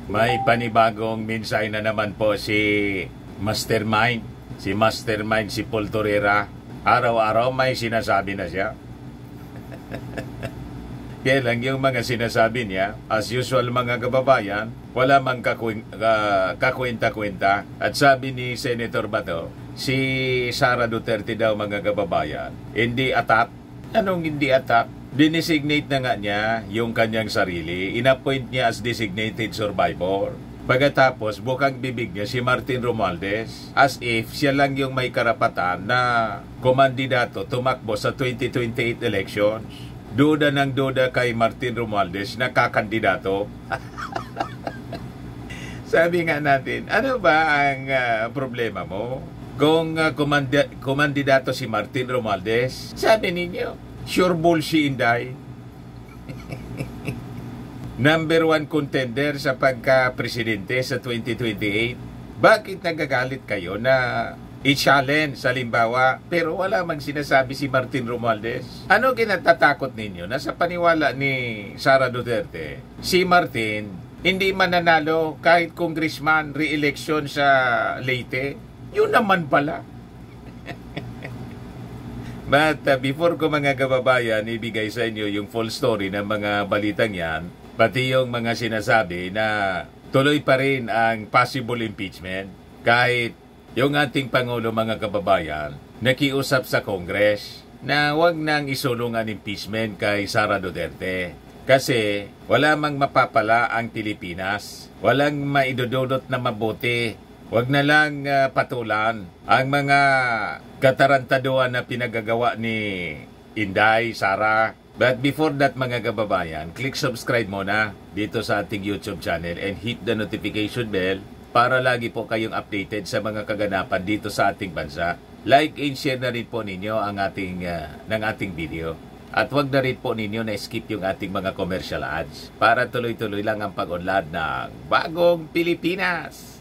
May panibagong mensahe na naman po si Mastermind. Si Mastermind, si Paul Torreira. Araw-araw may sinasabi na siya. Kaya lang yung mga sinasabi niya, as usual mga kababayan, wala mang kakwenta-kwenta. At sabi ni Senator Bato, si Sara Duterte daw mga kababayan, hindi attack. Anong hindi attack? Dinesignate na nga niya yung kanyang sarili. Inappoint niya as designated survivor. Pagkatapos, bukang bibig niya si Martin Romualdez as if siya lang yung may karapatan na kumandidato tumakbo sa 2028 elections. Duda ng duda kay Martin Romualdez na kakandidato. Sabi nga natin, ano ba ang problema mo? Kung kumandidato si Martin Romualdez, sabi ninyo, sure bull si Inday. Number 1 contender sa pagka-presidente sa 2028. Bakit nagagalit kayo na i-challenge sa limbawa pero wala mang sinasabi si Martin Romualdez? Ano kinatatakot ninyo na sa paniwala ni Sara Duterte, si Martin hindi mananalo kahit congressman re-election sa Leyte? Yun naman pala. But before ko mga kababayan ibigay sa inyo yung full story ng mga balitang yan, pati yung mga sinasabi na tuloy pa rin ang possible impeachment kahit yung ating Pangulo mga kababayan nakiusap sa Congress na wag nang isulong ang impeachment kay Sara Duterte kasi wala mang mapapala ang Pilipinas, walang maidudulot na mabuti. Wag na lang patulan ang mga katarantaduan na pinagagawa ni Inday, Sara. But before that mga kababayan, click subscribe muna dito sa ating YouTube channel and hit the notification bell para lagi po kayong updated sa mga kaganapan dito sa ating bansa. Like and share na rin po ninyo ang ng ating video. At wag na rin po ninyo na skip yung ating mga commercial ads para tuloy-tuloy lang ang pag-unlad ng Bagong Pilipinas.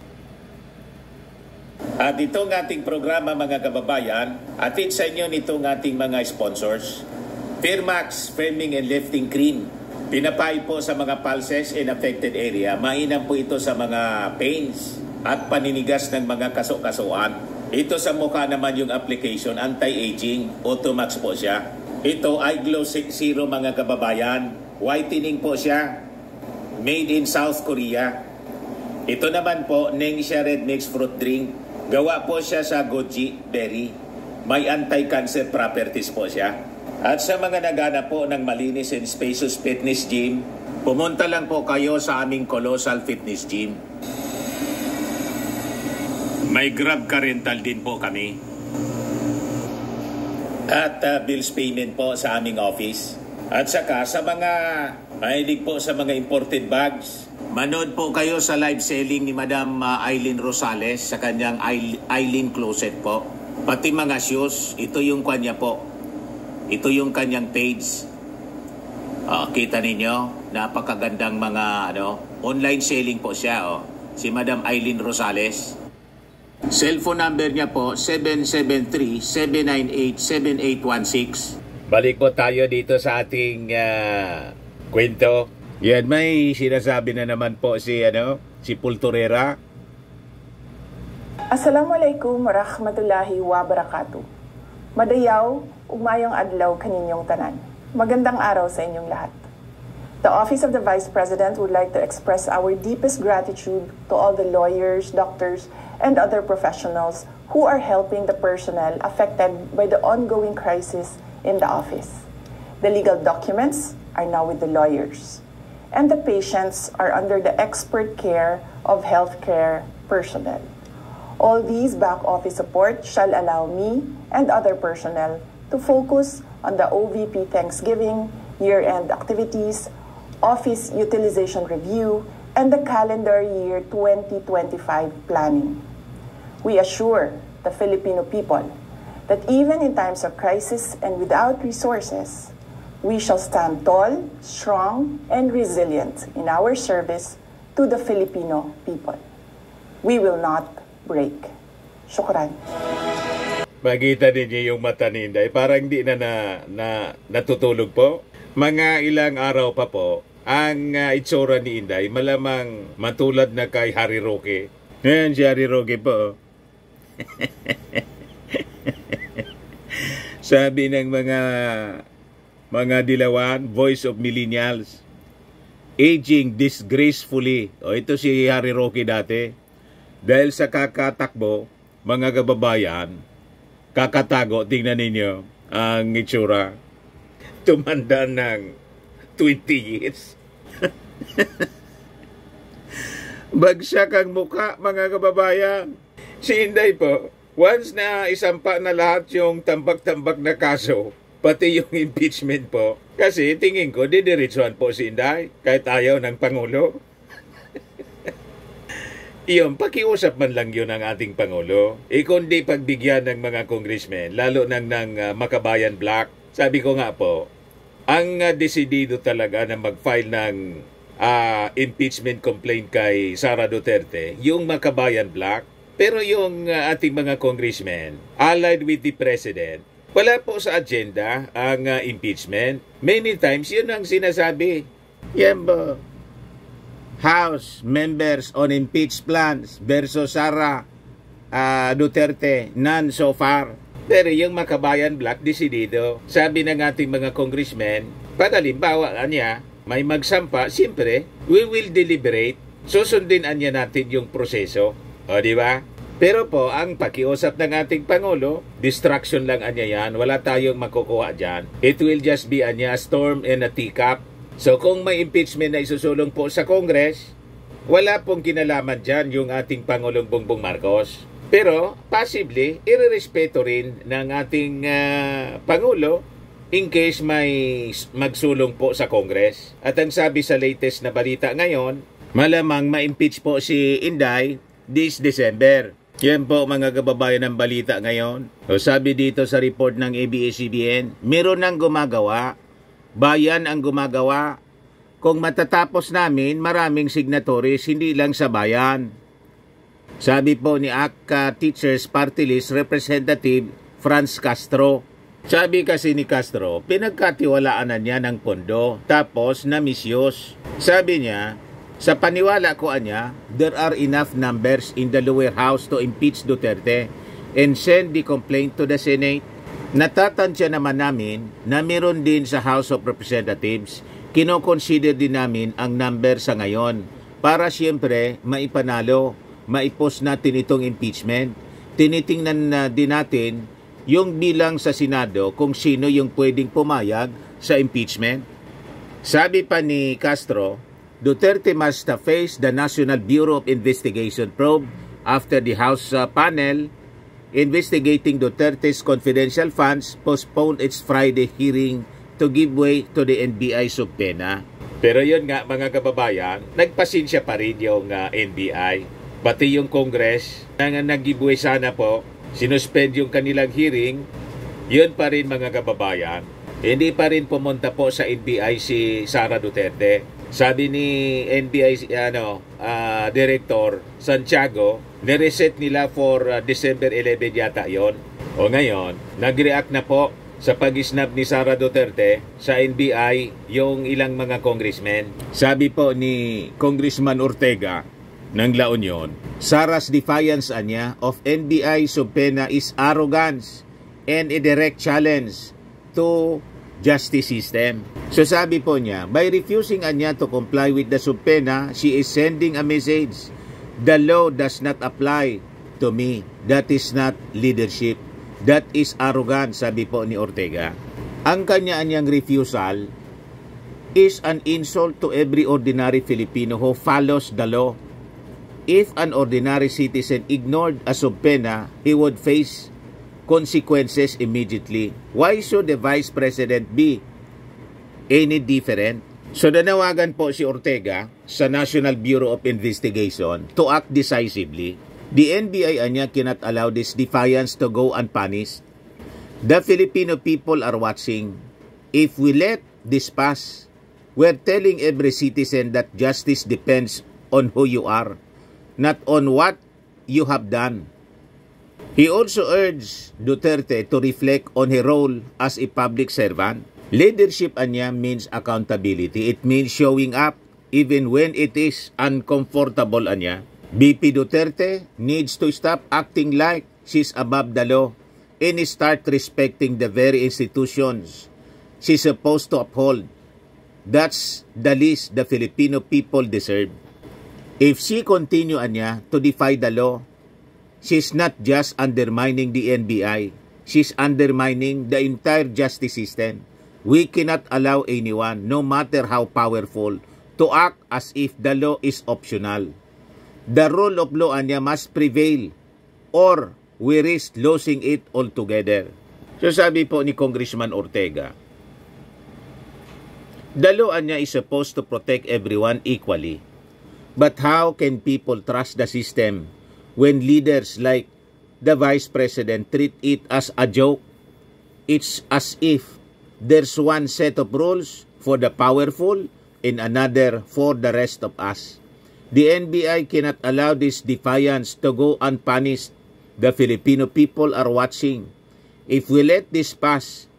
At itong ating programa mga kababayan, atid sa inyo nitong ating mga sponsors. Firmax Firming and Lifting Cream. Pinapay po sa mga pulses in affected area. Mainam po ito sa mga pains at paninigas ng mga kaso-kasuan. Ito sa mukha naman yung application, anti-aging, Automax po siya. Ito ay Glow Zero mga kababayan. Whitening po siya. Made in South Korea. Ito naman po, Nengxia Red Mix Fruit Drink. Gawa po siya sa goji berry. May anti-cancer properties po siya. At sa mga naghanap po ng malinis and spacious fitness gym, pumunta lang po kayo sa aming Colossal Fitness Gym. May Grab car rental din po kami. At bills payment po sa aming office. At saka sa mga mahilig po sa mga imported bags, manood po kayo sa live selling ni Madam Eileen Rosales sa kanyang Eileen Closet po. Pati mga shoes, ito yung kanya po. Ito yung kanyang page. Kita ninyo, napakagandang mga online selling po siya. Si Madam Eileen Rosales. Cellphone number niya po, 773-798-7816. Balik po tayo dito sa ating kwento. Yan, may sinasabi na naman po si Paul Torreira. Assalamualaikum warahmatullahi wabarakatuh. Madayaw, ugmayong adlaw kaninyong tanan. Magandang araw sa inyong lahat. The Office of the Vice President would like to express our deepest gratitude to all the lawyers, doctors, and other professionals who are helping the personnel affected by the ongoing crisis in the office. The legal documents are now with the lawyers, and the patients are under the expert care of healthcare personnel. All these back office support shall allow me and other personnel to focus on the OVP Thanksgiving, year-end activities, office utilization review, and the calendar year 2025 planning. We assure the Filipino people that even in times of crisis and without resources, we shall stand tall, strong, and resilient in our service to the Filipino people. We will not break. Shukran. Makita ninyo yung mata ni Inday, parang hindi na natutulog po. Mga ilang araw pa po ang itsura ni Inday, malamang matulad na kay Harry Roque. Ayan si Harry Roque po. Sabi ng mga dilawan, voice of millennials, aging disgracefully. O ito si Harry Roque dati. Dahil sa kakatakbo, mga kababayan, kakatago, tingnan ninyo ang itsura. Tumanda ng 20 years. Bagsak ang muka, mga kababayan. Si Inday po, once na isampa na lahat yung tambak-tambak na kaso, pati yung impeachment po, kasi tingin ko, didiretsuhan po si Inday, kahit ayaw ng Pangulo. Iyon, pakiusap man lang yun ang ating Pangulo. Kundi pagbigyan ng mga congressmen, lalo ng Makabayan Black. Sabi ko nga po, ang desidido talaga na mag-file ng impeachment complaint kay Sara Duterte, yung Makabayan Black. Pero yung ating mga congressmen, allied with the President, wala po sa agenda ang impeachment. Many times, yun ang sinasabi. Yan ba? House members on impeached plans versus Sara Duterte, none so far. Pero yung Makabayan Black, desidido. Sabi ng ating mga congressmen, padalimbawa niya, may magsampa, siyempre, we will deliberate. Susundin anya natin yung proseso. O, di ba? Pero po, ang pakiusap ng ating Pangulo, distraction lang anya yan. Wala tayong makukuha dyan. It will just be anya storm in a teacup. So, kung may impeachment na isusulong po sa Congress, wala pong kinalaman dyan yung ating Pangulong Bongbong Marcos. Pero, possibly, irerespeto rin ng ating Pangulo in case may magsulong po sa Congress. At ang sabi sa latest na balita ngayon, malamang ma-impeach po si Inday this December. Yan po mga kababayan ng balita ngayon. O sabi dito sa report ng ABS-CBN, meron nang gumagawa, bayan ang gumagawa. Kung matatapos namin, maraming signatories, hindi lang sa bayan. Sabi po ni ACT Teachers Party List Representative Franz Castro. Sabi kasi ni Castro, pinagkatiwalaan na niya ng pondo, tapos na-misuse. Sabi niya, sa paniwala ko anya, there are enough numbers in the lower house to impeach Duterte and send the complaint to the Senate. Natatansya naman namin na meron din sa House of Representatives. Kinoconsider din namin ang number sa ngayon para siyempre maipanalo, maipos natin itong impeachment. Tinitingnan din natin yung bilang sa Senado kung sino yung pwedeng pumayag sa impeachment. Sabi pa ni Castro, Duterte must face the National Bureau of Investigation probe after the House panel investigating Duterte's confidential funds postponed its Friday hearing to give way to the NBI subpoena. Pero yun nga mga kababayan, nagpasinsya pa rin yung NBI. Pati yung Congress na nag-give way sana po, sinuspend yung kanilang hearing, yun pa rin mga kababayan. Hindi pa rin pumunta po sa NBI si Sara Duterte. Sabi ni NBI Director Santiago, nireset nila for December 11 yata yon. O ngayon, nag-react na po sa pag-isnab ni Sara Duterte sa NBI yung ilang mga congressmen. Sabi po ni Congressman Ortega ng La Union, Sara's defiance anya of NBI subpoena is arrogance and a direct challenge to justice system. So sabi po niya, by refusing anya to comply with the subpoena, she is sending a message. The law does not apply to me. That is not leadership. That is arrogance, sabi po ni Ortega. Ang kanya-anyang refusal is an insult to every ordinary Filipino who follows the law. If an ordinary citizen ignored a subpoena, he would face consequences immediately. Why should the Vice President be any different? So nanawagan po si Ortega sa National Bureau of Investigation to act decisively. The NBI anya cannot allow this defiance to go unpunished. The Filipino people are watching. If we let this pass, we're telling every citizen that justice depends on who you are, not on what you have done. He also urged Duterte to reflect on her role as a public servant. Leadership anya means accountability. It means showing up even when it is uncomfortable anya. BP Duterte needs to stop acting like she's above the law and start respecting the very institutions she's supposed to uphold. That's the least the Filipino people deserve. If she continue anya to defy the law, she's not just undermining the NBI, she's undermining the entire justice system. We cannot allow anyone, no matter how powerful, to act as if the law is optional. The rule of law anya must prevail or we risk losing it altogether. So sabi po ni Congressman Ortega, the law anya is supposed to protect everyone equally. But how can people trust the system when leaders like the Vice President treat it as a joke? It's as if there's one set of rules for the powerful and another for the rest of us. The NBI cannot allow this defiance to go unpunished. The Filipino people are watching. If we let this pass,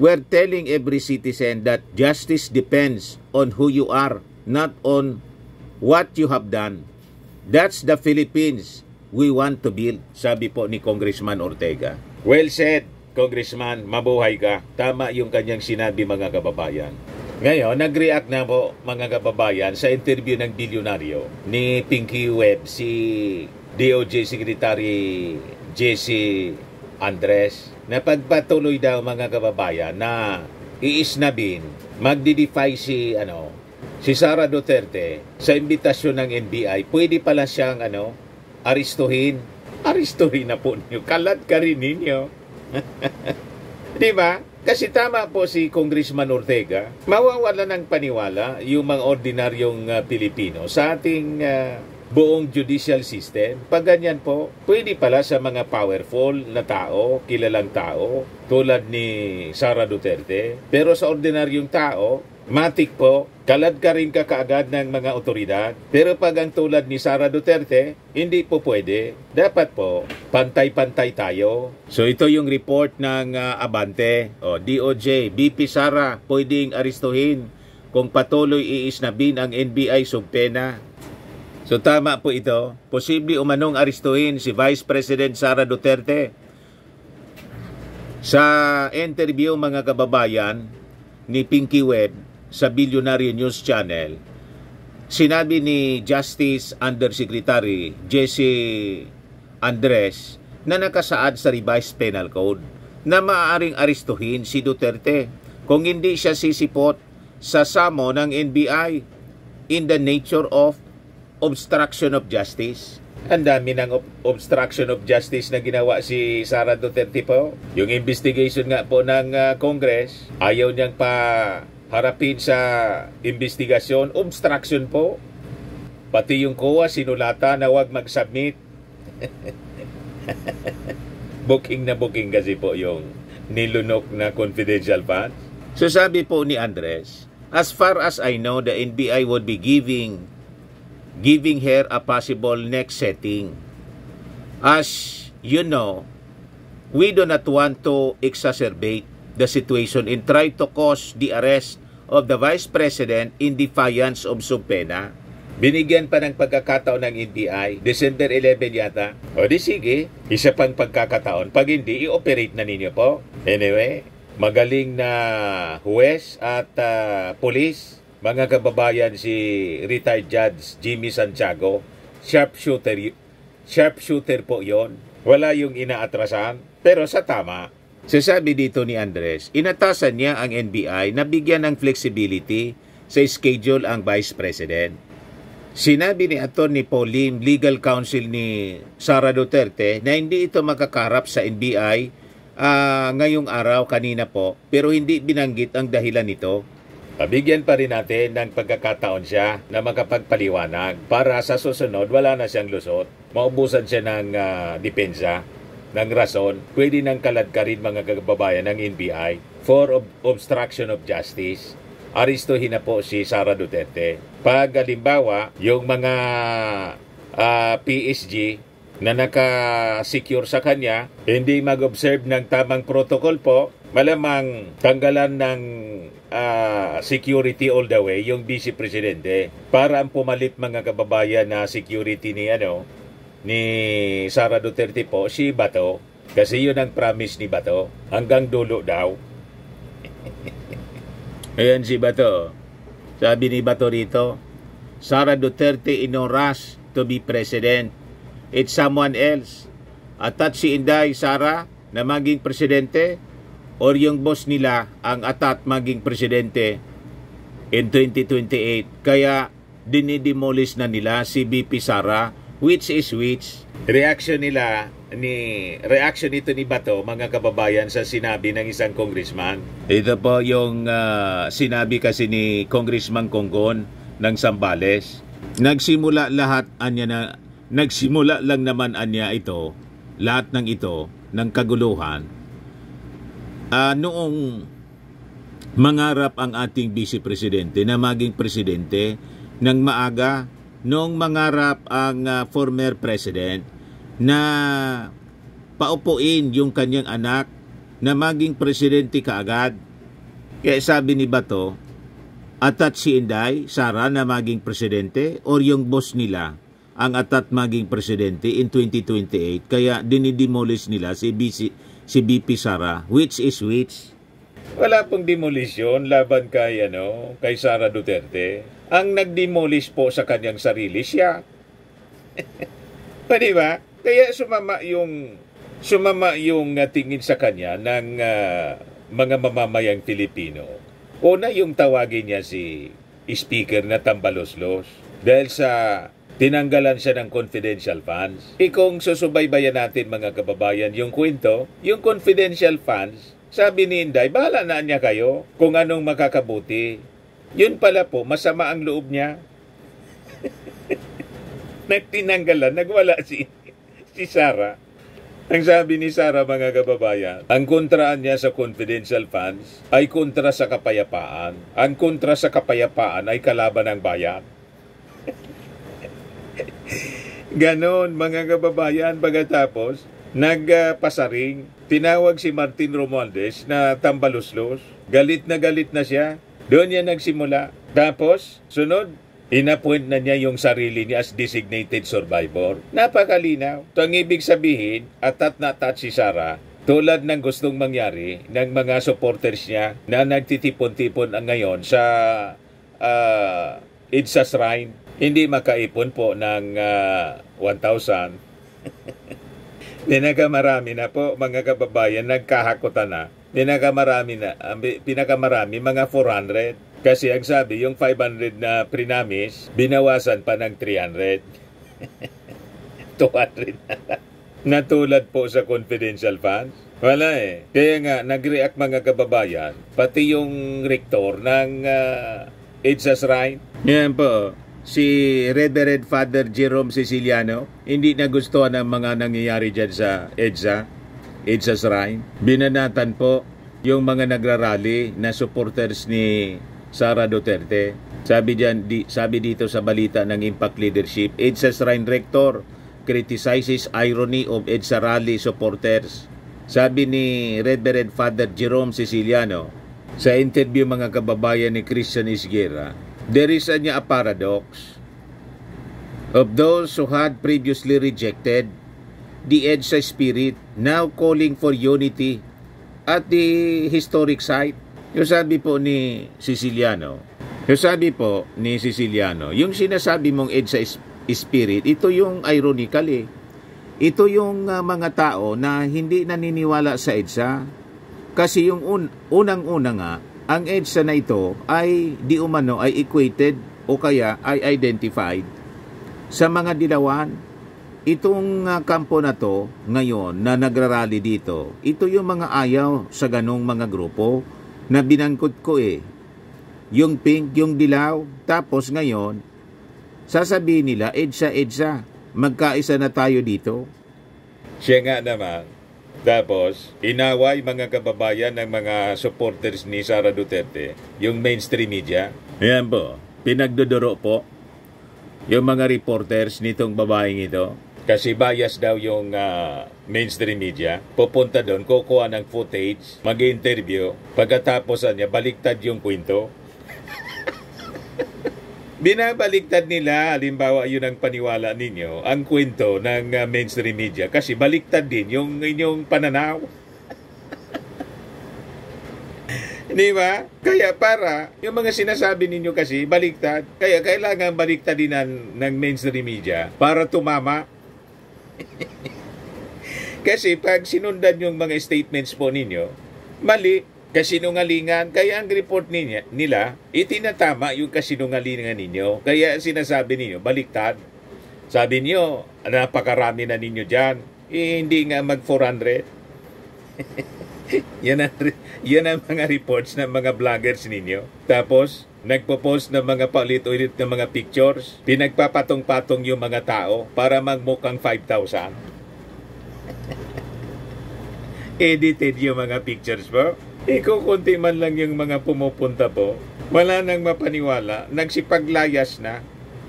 we're telling every citizen that justice depends on who you are, not on what you have done. That's the Philippines we want to build, sabi po ni Congressman Ortega. Well said, Congressman, mabuhay ka. Tama yung kanyang sinabi, mga kababayan. Ngayon, nag-react na po, mga kababayan, sa interview ng bilyonaryo ni Pinky Webb, si DOJ Secretary J.C. Andres, na pagpatuloy daw, mga kababayan, na iisnabin, magdi-defy si Sara Duterte sa imbitasyon ng NBI, pwede pala siyang aristuhin. Aristuhin na po niyo. Kalat ka rin ninyo. Di ba? Kasi tama po si Congressman Ortega, mawawala ng paniwala yung mga ordinaryong Pilipino sa ating buong judicial system. Pag ganyan po, pwede pala sa mga powerful na tao, kilalang tao, tulad ni Sara Duterte. Pero sa ordinaryong tao, matik po, kalad ka rin ka kaagad ng mga otoridad. Pero pag ang tulad ni Sara Duterte, hindi po pwede. Dapat po, pantay-pantay tayo. So ito yung report ng Abante. DOJ, BP Sara, pwedeng aristuhin kung patuloy iisnabin ang NBI subpena. So tama po ito. Posible umanong aristuhin si Vice President Sara Duterte. Sa interview, mga kababayan, ni Pinky Webb sa Billionaire News Channel, sinabi ni Justice Undersecretary J.C. Andres na nakasaad sa Revised Penal Code na maaaring aristuhin si Duterte kung hindi siya sisipot sa samo ng NBI in the nature of obstruction of justice. Ang dami ng obstruction of justice na ginawa si Sara Duterte po. Yung investigation nga po ng Congress, ayaw niyang harapin sa investigasyon. Obstruction po. Pati yung COA sinulata na wag mag-submit. Booking na booking kasi po yung nilunok na confidential funds. So sabi po ni Andres, as far as I know, the NBI would be giving her a possible next setting. As you know, we do not want to exacerbate the situation and try to cause the arrest of the Vice President in defiance of subpoena. Binigyan pa ng pagkakataon ng NBI, December 11 yata. O di sige, isa pang pagkakataon. Pag hindi, i-operate na ninyo po. Anyway, magaling na huwes at police, mga kababayan, si retired Judge Jimmy Santiago, sharpshooter po yon. Wala yung inaatrasan, pero sa tama. Sasabi dito ni Andres, inatasan niya ang NBI na bigyan ng flexibility sa schedule ang Vice President. Sinabi ni Atty. Paul Lim, legal counsel ni Sara Duterte, na hindi ito makakarap sa NBI ngayong araw, kanina po, pero hindi binanggit ang dahilan nito. Bigyan pa rin natin ng pagkakataon siya na makapagpaliwanag para sa susunod wala na siyang lusot. Maubusan siya ng depensa, ng rason. Pwede nang kalad ka rin, mga kababayan, ng NBI for obstruction of justice. Aristuhin na po si Sara Duterte. Pag halimbawa, yung mga PSG na naka-secure sa kanya, hindi mag-observe ng tamang protocol po, malamang tanggalan ng security all the way yung Vice Presidente para ang pumalit mga kababayan na security ni Sara Duterte po, si Bato. Kasi yun ang promise ni Bato. Hanggang dulo daw. Ayan si Bato. Sabi ni Bato rito, Sara Duterte in no rush to be president. It's someone else. Atat si Inday Sara na maging presidente or yung boss nila ang atat maging presidente in 2028. Kaya dinidemolish na nila si VP Sara, which is which. Reaction ito ni Bato, mga kababayan, sa sinabi ng isang congressman. Ito po yung sinabi kasi ni Congressman Conggon ng Zambales. Nagsimula lang naman anya ito, lahat ng ito, ng kaguluhan. Noong mangarap ang ating Vice Presidente na maging presidente ng maaga, noong mangarap ang former president na paupuin yung kanyang anak na maging presidente kaagad. Kaya sabi ni Bato, atat si Inday Sara na maging presidente or yung boss nila ang atat maging presidente in 2028. Kaya dinidemolish nila si VP Sara, which is which. Wala pong demolisyon laban kay Sara Duterte. Ang nag-demolish po sa kanyang sarili siya. Pa, di ba? Kaya sumama yung tingin sa kanya ng mga mamamayang Pilipino. Una, yung tawagin niya si speaker na tambaloslos dahil sa tinanggalan siya ng confidential funds. Kung susubaybayan natin, mga kababayan, yung kwento, yung confidential funds, sabi ni Inday, bahala na niya kayo kung anong makakabuti. Yun pala po, masama ang loob niya. Nagtinanggalan, nagwala si Sara. Ang sabi ni Sara, mga kababayan, ang kontraan niya sa confidential funds ay kontra sa kapayapaan. Ang kontra sa kapayapaan ay kalaban ng bayan. Ganon, mga kababayan. Pagkatapos, nagpasaring, tinawag si Martin Romualdez na tambaluslos. Galit na siya. Doon niya nagsimula. Tapos, sunod, inappoint na niya yung sarili niya as designated survivor. Napakalinaw. So, ang ibig sabihin, atat na atat si Sara, tulad ng gustong mangyari ng mga supporters niya na nagtitipon-tipon ang ngayon sa EDSA Shrine. Hindi makaipon po ng 1,000. Pinakamarami na po, mga kababayan, nagkahakutan na. Pinakamarami, mga 400. Kasi ang sabi, yung 500 na prinamis, binawasan pa ng 300. 200 na. Natulad po sa confidential funds. Wala eh. Kaya nga, nag-react, mga kababayan, pati yung rector ng EDSA Shrine. Yan po. Si Reverend Father Jerome Siciliano, hindi nagustuhan ang mga nangyayari dyan sa EDSA Shrine. Binanatan po yung mga nagrarally na supporters ni Sara Duterte. Sabi dito sa balita ng Impact Leadership, EDSA Shrine Rector criticizes irony of EDSA rally supporters. Sabi ni Reverend Father Jerome Siciliano sa interview, mga kababayan, ni Christian Isguera, there is a paradox of those who had previously rejected the EDSA spirit now calling for unity at the historic site. Yung sabi po ni Siciliano, yung sinasabi mong EDSA spirit, ito yung ironical eh. Ito yung mga tao na hindi naniniwala sa EDSA. Kasi yung unang-una nga, ang EDSA na ito ay di umano ay equated o kaya ay identified sa mga dilawan. Itong kampo na to ngayon na nagrarally dito, ito yung mga ayaw sa ganong mga grupo na binangkot ko eh. Yung pink, yung dilaw, tapos ngayon, sasabihin nila, EDSA, magkaisa na tayo dito. Siya nga naman. Tapos, inaway, mga kababayan, ng mga supporters ni Sara Duterte, yung mainstream media. Ayan po, pinagduduro po yung mga reporters nitong babaeng ito. Kasi bias daw yung mainstream media. Pupunta doon, kukuha ng footage, mag-interview. Pagkatapos niya, baliktad yung kwento. Binabaliktad nila, halimbawa yun ang paniwala ninyo, ang kwento ng mainstream media. Kasi baliktad din yung inyong pananaw. Di ba? Kaya para, yung mga sinasabi ninyo kasi, baliktad. Kaya kailangan baliktad din ng mainstream media para tumama. Kasi pag sinundan yung mga statements po ninyo, mali, kasinungalingan. Kaya ang report nila, itinatama yung kasinungalingan ninyo. Kaya sinasabi ninyo, baliktad. Sabi niyo, napakarami na ninyo dyan. Hindi nga mag 400. Yan ang mga reports ng mga vloggers ninyo. Tapos, nagpo-post ng mga paulit-ulit ng mga pictures. Pinagpapatong-patong yung mga tao para magmukhang 5,000. Edited yung mga pictures po. Kukunti man lang yung mga pumupunta po. Wala nang mapaniwala. Nagsipaglayas na.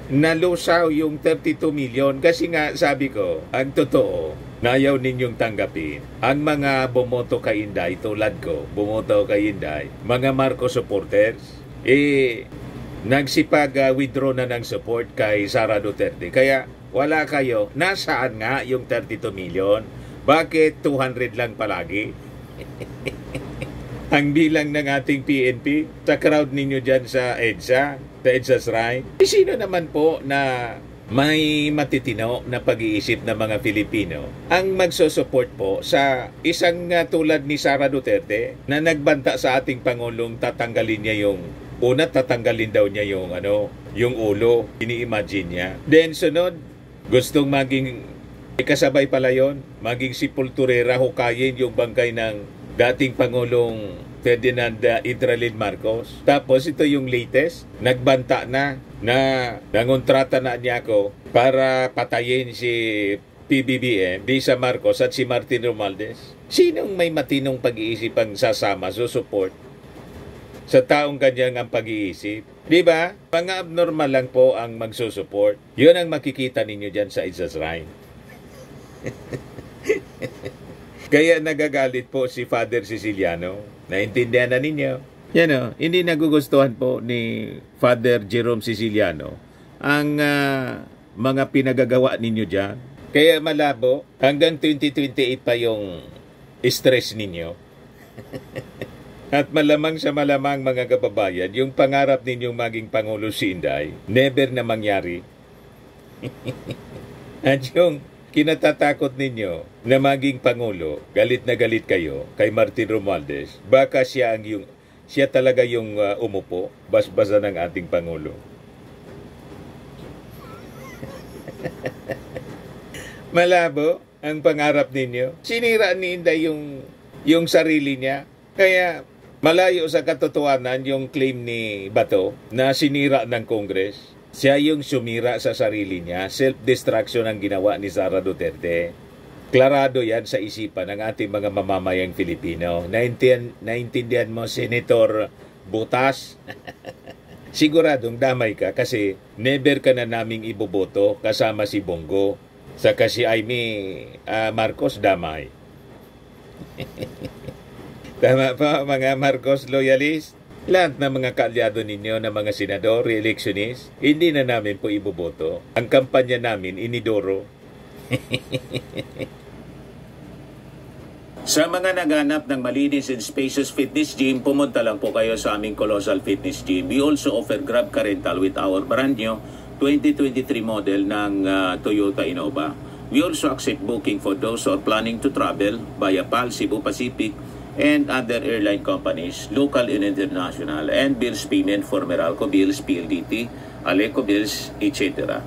Nalusaw yung 32 million. Kasi nga, sabi ko, ang totoo, na ayaw ninyong tanggapin. Ang mga bumoto kay Inday, tulad ko, bumoto kay Inday, mga Marcos supporters, nagsipag-withdraw na ng support kay Sara Duterte. Kaya wala kayo. Nasaan nga yung 32 million? Bakit 200 lang palagi? Ang bilang ng ating PNP, sa crowd ninyo dyan sa EDSA, sa EDSA's Right, sino naman po na may matitino na pag-iisip ng mga Filipino ang magsusupport po sa isang tulad ni Sara Duterte na nagbanta sa ating Pangulong tatanggalin niya yung tatanggalin daw niya yung ulo, ini-imagine niya. Then sunod, gustong maging kasabay pala yon, maging sepulturera, hukayin yung bangkay ng dating Pangulong Ferdinand Itralin Marcos. Tapos ito yung latest, nagbanta na nangontrata na niya ako para patayin si PBBM, Lisa Marcos at si Martin Romualdez. Sinong may matinong pag-iisip ang sasama, support sa taong kanyang ang pag-iisip? Di ba? Mga abnormal lang po ang magsusupport. Yun ang makikita ninyo dyan sa EDSA's Right. Kaya nagagalit po si Father Siciliano. Naintindihan na ninyo? Yan hindi nagugustuhan po ni Father Jerome Siciliano ang mga pinagagawa ninyo dyan. Kaya malabo, hanggang 2028 pa yung stress ninyo. At malamang sa malamang mga kababayan, yung pangarap ninyong maging Pangulo si Inday, never na mangyari. At yung kinatatakot ninyo na maging Pangulo, galit na galit kayo kay Martin Romualdez, baka siya talaga yung umupo, basbasa ng ating Pangulo. Malabo ang pangarap ninyo. Sinira ni Inday yung sarili niya. Kaya malayo sa katotohanan yung claim ni Bato na sinira ng Congress. Siya yung sumira sa sarili niya. Self-destruction ang ginawa ni Sara Duterte. Klarado yan sa isipan ng ating mga mamamayang Filipino. Naintindihan mo, Senator Butas? Siguradong damay ka kasi never ka na naming iboboto kasama si Bongo. Saka si Amy Marcos damay. Tama pa mga Marcos loyalist? Lahat ng mga kaalyado ninyo na mga senador, re-electionist, hindi na namin po iboboto. Ang kampanya namin, inidoro. Sa mga naghanap ng malinis and spacious fitness gym, pumunta lang po kayo sa aming Colossal Fitness Gym. We also offer Grab Car Rental with our brand new 2023 model ng Toyota Innova. We also accept booking for those who are planning to travel via PAL, Cebu Pacific, and other airline companies, local and international, and bills payment for Meralco Bills, PLDT, Aleco Bills, etc.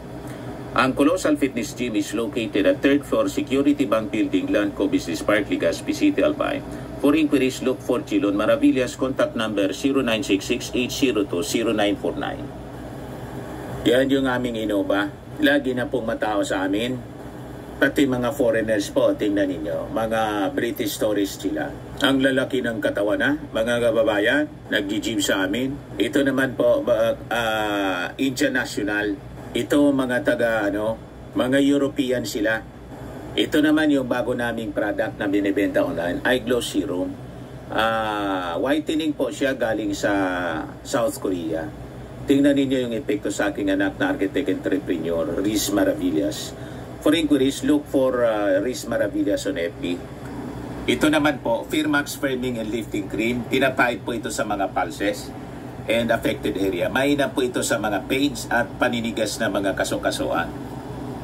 Ang Colossal Fitness Gym is located at 3rd floor Security Bank Building, Landco Business Park, Legazpi City, Albay. For inquiries, look for Chilon Maravillas. Contact number 0966-802-0949. Yan yung aming Innova. Lagi na pong matao sa amin. Pati mga foreigners po, tingnan ninyo. Mga British tourists sila. Ang lalaki ng katawan na, mga kababayan, nag-gym sa amin. Ito naman po, Indian National. Ito mga Mga European sila. Ito naman yung bago naming product na binibenta online, Eye Glow Serum. Whitening po siya galing sa South Korea. Tingnan ninyo yung epekto sa aking anak na architect entrepreneur, Riz Maravillas. For inquiries, look for Riz Maravillas on FB. Ito naman po, Firmax Firming and Lifting Cream. Pinapahid po ito sa mga pulses and affected area. Mainam po ito sa mga pains at paninigas na mga kasukasuan.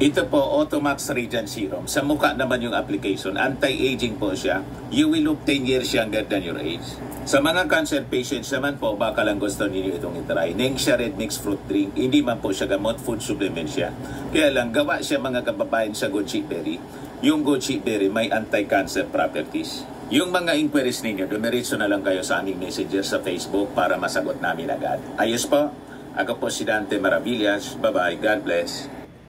Ito po, Automax Radiant Serum. Sa mukha naman yung application. Anti-aging po siya. You will look 10 years younger than your age. Sa mga cancer patients naman po, baka lang gusto ninyo itong itry. Nengxia Red Mix Fruit Drink. Hindi man po siya gamot, food supplement siya. Kaya lang, gawa siya mga kababayan sa goji berry. Yung goji berry may anti-cancer properties. Yung mga inquiries ninyo, dumiretso na lang kayo sa aming messenger sa Facebook para masagot namin agad. Ayos po. Ako po si Dante Maravillas. Bye-bye. God bless.